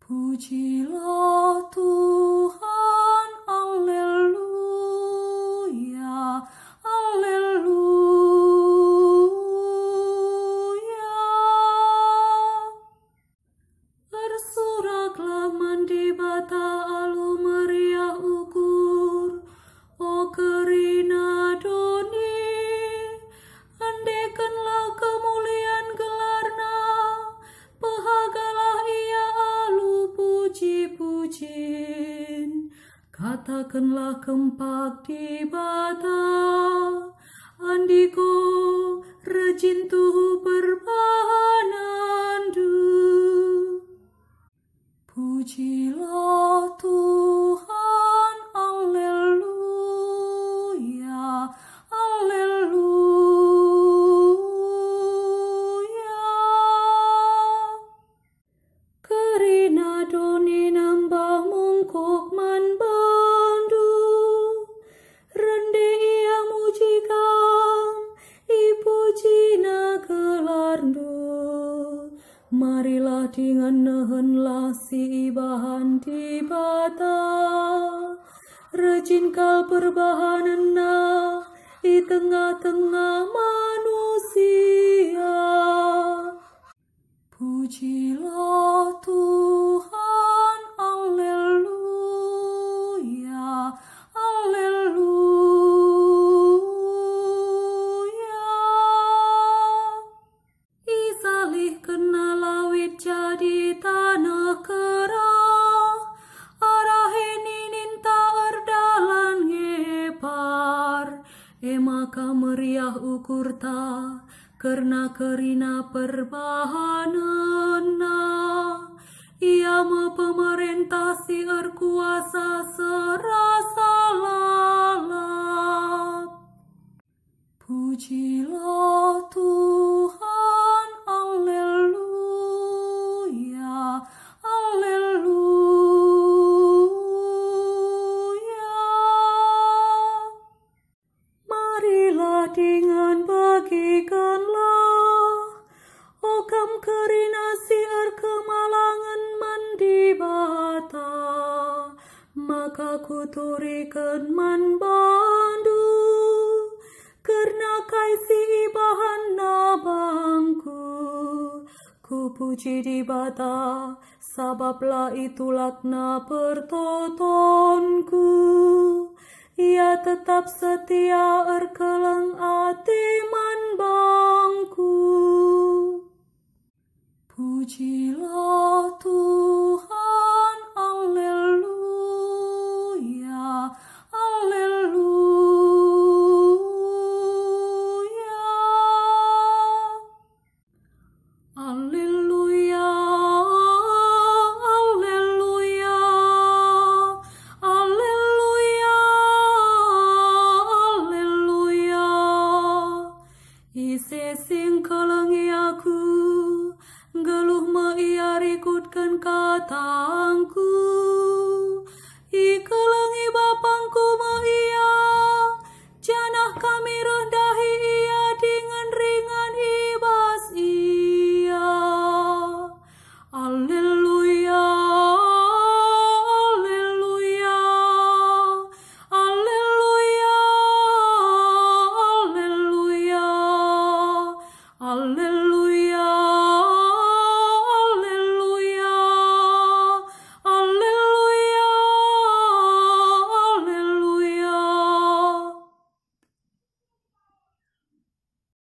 Pujilah Tuhan, Alleluia, Alleluia. Bersoraklah mandibata alu meriah ukur, o kerina doni, andekanlah kemuliaan gelarna, pahagalah ia alu puji-pujin. Katakanlah kempak di bata, andiko rejin tuhu perbahanandu. Pujilah Tuhan, Alleluia, Alleluia. Kerina doni nambah mungkuk man bandu, rende ia mujikan, ipujina gelarndu. Marilah dengan nehenlah si ibahan di bata, rejin kal perbahananna di tengah-tengah manusia. Pujilah Tuhan, Alleluia, Alleluia. Isalih kena lawit jadi tanah kerah, arahin ninta erdalan ngepar, maka meriah ukur ta, karena kerina perbahananna. Ia pemerintah si erkuasa serasa lalap. Pujilah Tuhan, Alleluia, Alleluia. Marilah dengan bagikanlah, okam kerina siar kemalangan mandibata, maka kuturikan man bandu, karena kaisi ibahan nabangku. Ku puji di bata, sabablah itu lakna pertotonku. Ia tetap setia erkelang